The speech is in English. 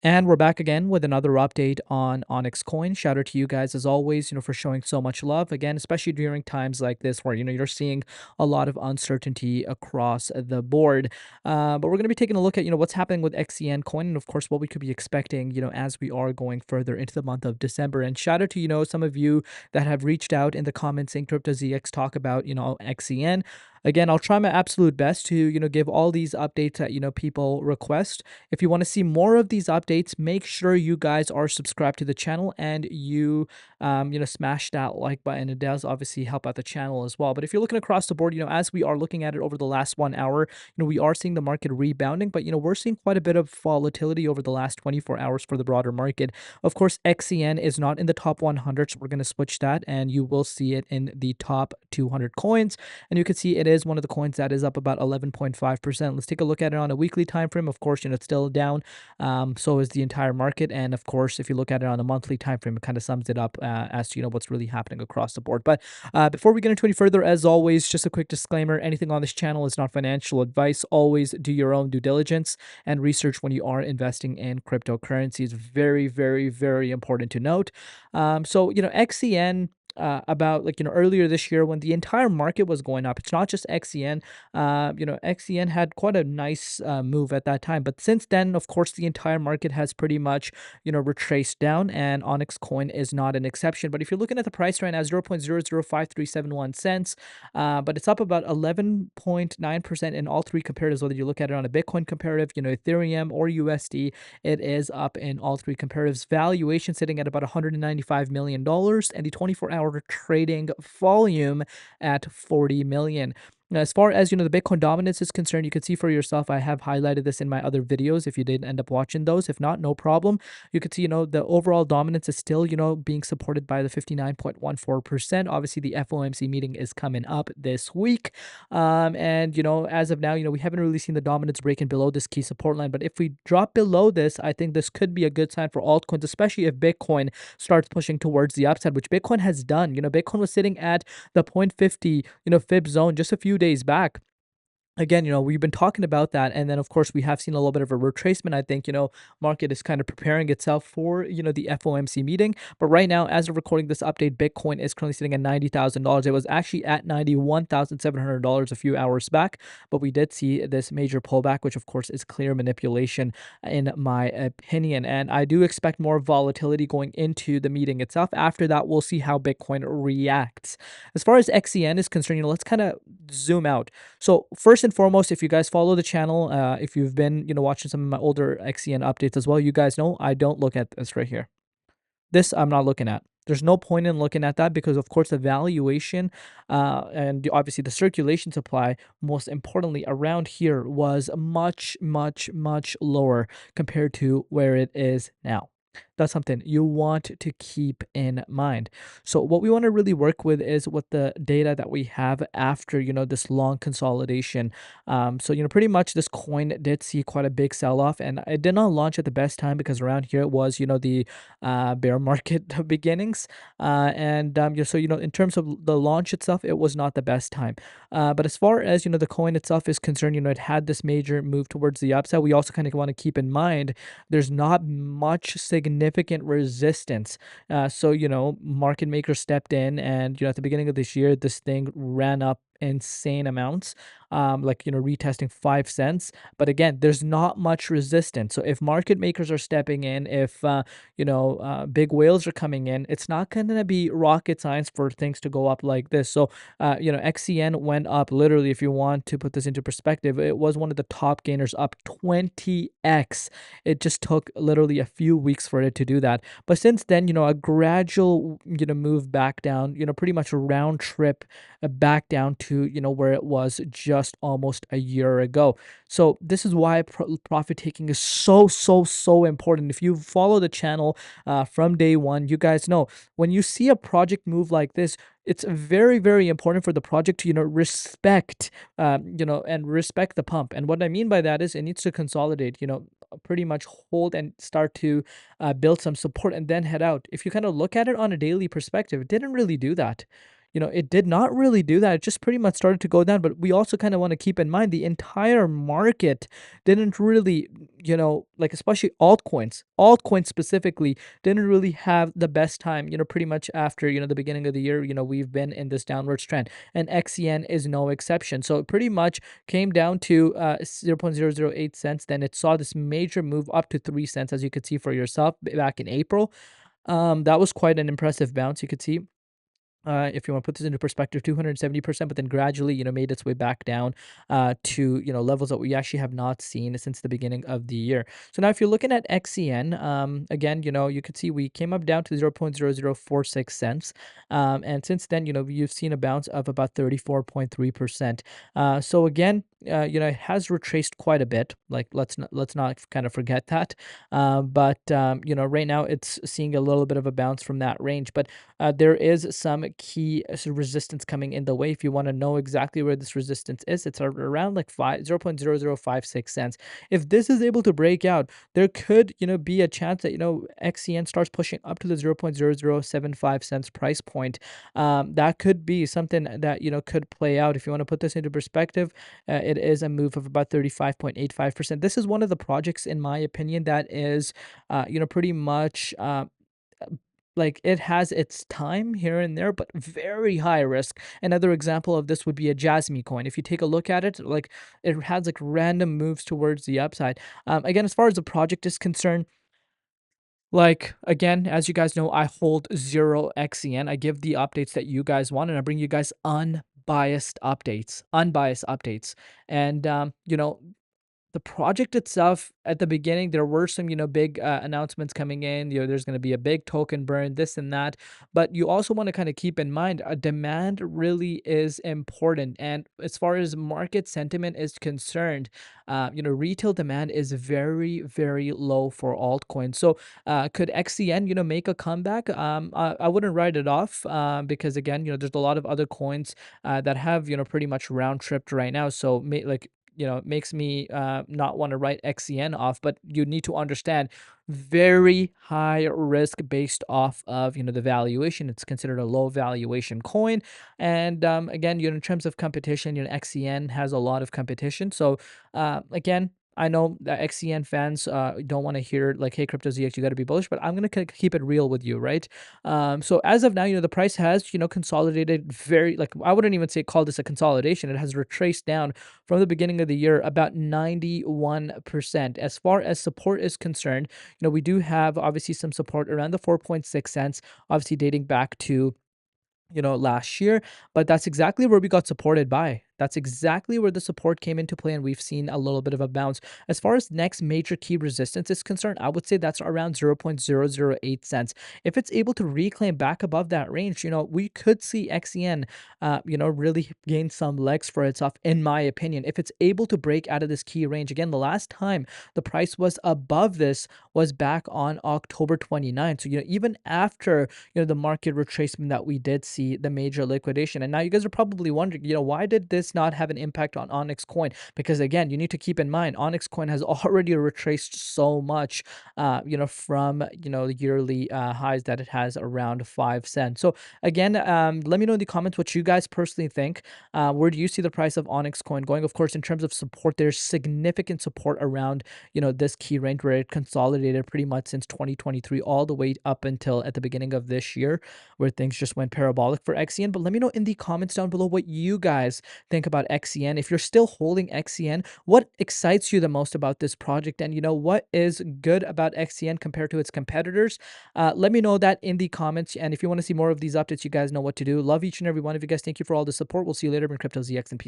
And we're back again with another update on Onyxcoin. Shout out to you guys as always, for showing so much love. Again, especially during times like this where you're seeing a lot of uncertainty across the board. But we're going to be taking a look at what's happening with XCN coin and of course what we could be expecting, as we are going further into the month of December. And shout out to some of you that have reached out in the comments saying Crypto ZX talk about XCN. Again, I'll try my absolute best to give all these updates that people request. If you want to see more of these updates, make sure you guys are subscribed to the channel and you smash that like button. It does obviously help out the channel as well. But if you're looking across the board, as we are looking at it over the last 1 hour, we are seeing the market rebounding, but we're seeing quite a bit of volatility over the last 24 hours for the broader market. Of course, XCN is not in the top 100, so we're going to switch that, and you will see it in the top 200 coins. And you can see it is one of the coins that is up about 11.5%. Let's take a look at it on a weekly time frame. Of course, it's still down. So is the entire market. And of course, if you look at it on a monthly time frame, it kind of sums it up as to what's really happening across the board. But before we get into any further, as always, just a quick disclaimer: anything on this channel is not financial advice. Always do your own due diligence and research when you are investing in cryptocurrencies. Very, very, very important to note. So XCN, about earlier this year when the entire market was going up. It's not just XCN. XCN had quite a nice move at that time, but since then, of course, the entire market has pretty much retraced down, and Onyx Coin is not an exception. But if you're looking at the price right now, 0.005371 cents, but it's up about 11.9% in all three comparatives. Whether you look at it on a Bitcoin comparative, Ethereum or USD, it is up in all three comparatives. Valuation sitting at about $195 million, and the 24-hour trading volume at 40 million. Now, as far as the Bitcoin dominance is concerned, you can see for yourself. I have highlighted this in my other videos. If you did end up watching those, if not, no problem. You can see the overall dominance is still being supported by the 59.14%. Obviously, the FOMC meeting is coming up this week, and as of now, we haven't really seen the dominance breaking below this key support line. But if we drop below this, I think this could be a good sign for altcoins, especially if Bitcoin starts pushing towards the upside, which Bitcoin has done. Bitcoin was sitting at the 0.50 fib zone just a few days back. Again, we've been talking about that, and then of course we have seen a little bit of a retracement. I think market is kind of preparing itself for the FOMC meeting. But right now, as of recording this update, Bitcoin is currently sitting at $90,000. It was actually at $91,700 a few hours back, but we did see this major pullback, which of course is clear manipulation in my opinion. And I do expect more volatility going into the meeting itself. After that, we'll see how Bitcoin reacts. As far as XCN is concerned, let's kind of zoom out. So first and foremost, if you guys follow the channel, if you've been watching some of my older XCN updates as well, you guys know I don't look at this right here. This I'm not looking at. There's no point in looking at that because, of course, the valuation and obviously the circulation supply, most importantly, around here was much, much, much lower compared to where it is now. That's something you want to keep in mind. So what we want to really work with is what the data that we have after this long consolidation. So pretty much this coin did see quite a big sell-off, and it did not launch at the best time because around here it was the bear market beginnings. So in terms of the launch itself, it was not the best time. But as far as the coin itself is concerned, it had this major move towards the upside. We also kind of want to keep in mind there's not much significant resistance. So market makers stepped in, and at the beginning of this year, this thing ran up insane amounts, like retesting 5 cents. But again, there's not much resistance. So if market makers are stepping in, if big whales are coming in, it's not going to be rocket science for things to go up like this. So XCN went up literally, if you want to put this into perspective, it was one of the top gainers, up 20x. It just took literally a few weeks for it to do that. But since then, a gradual move back down, pretty much a round trip back down to where it was just almost a year ago. So this is why profit taking is so important. If you follow the channel from day one, you guys know when you see a project move like this, it's very, very important for the project to respect and respect the pump. And what I mean by that is it needs to consolidate, pretty much hold and start to build some support and then head out. If you kind of look at it on a daily perspective, it didn't really do that. it did not really do that. It just pretty much started to go down. But we also kind of want to keep in mind the entire market didn't really, like especially altcoins specifically, didn't really have the best time, pretty much after, the beginning of the year, we've been in this downwards trend, and XEN is no exception. So it pretty much came down to 0.008 cents. Then it saw this major move up to 3 cents, as you could see for yourself back in April. That was quite an impressive bounce, you could see. If you want to put this into perspective, 270%, but then gradually, made its way back down to, levels that we actually have not seen since the beginning of the year. So now if you're looking at XCN, again, you could see we came up down to 0.0046 cents. And since then, you've seen a bounce of about 34.3%. So again, it has retraced quite a bit. Like let's not kind of forget that. But right now it's seeing a little bit of a bounce from that range. But there is some key resistance coming in the way. If you want to know exactly where this resistance is, it's around like 0.0056 cents. If this is able to break out, there could be a chance that XCN starts pushing up to the 0.0075 cents price point. That could be something that could play out. If you want to put this into perspective, it is a move of about 35.85%. This is one of the projects, in my opinion, that is pretty much like it has its time here and there, but very high risk. Another example of this would be a Jasmy coin. If you take a look at it, like it has like random moves towards the upside. Again, as far as the project is concerned, like again, as you guys know, I hold zero XCN. I give the updates that you guys want, and I bring you guys unbiased updates. And the project itself, at the beginning there were some big announcements coming in. There's going to be a big token burn, this and that. But you also want to kind of keep in mind, demand really is important. And as far as market sentiment is concerned, retail demand is very, very low for altcoins. So could XCN make a comeback? I wouldn't write it off, because again, there's a lot of other coins that have pretty much round tripped right now. So like, it makes me not want to write XCN off. But you need to understand, very high risk based off of the valuation. It's considered a low valuation coin. And again, in terms of competition, XCN has a lot of competition. So again, I know that XCN fans don't want to hear like, "Hey, Crypto ZX, you got to be bullish," but I'm gonna keep it real with you, right? So as of now, the price has consolidated very, like, I wouldn't even say call this a consolidation. It has retraced down from the beginning of the year about 91%. As far as support is concerned, we do have obviously some support around the 4.6 cents, obviously dating back to last year. But that's exactly where we got supported by. That's exactly where the support came into play, and we've seen a little bit of a bounce. As far as next major key resistance is concerned, I would say that's around 0.008 cents. If it's able to reclaim back above that range, we could see XEN, really gain some legs for itself, in my opinion. If it's able to break out of this key range, again, the last time the price was above this was back on October 29th. So, even after, the market retracement that we did see, the major liquidation. And now you guys are probably wondering, why did this not have an impact on Onyxcoin? Because again, you need to keep in mind, Onyxcoin has already retraced so much, from, the yearly highs that it has around 5 cents. So again, let me know in the comments what you guys personally think. Where do you see the price of Onyxcoin going? Of course, in terms of support, there's significant support around, this key range where it consolidated pretty much since 2023 all the way up until at the beginning of this year, where things just went parabolic for XCN. But let me know in the comments down below what you guys think about XCN. If you're still holding XCN, what excites you the most about this project? And what is good about XCN compared to its competitors? Let me know that in the comments. And if you want to see more of these updates, you guys know what to do. Love each and every one of you guys. Thank you for all the support. We'll see you later in Crypto ZX, and peace.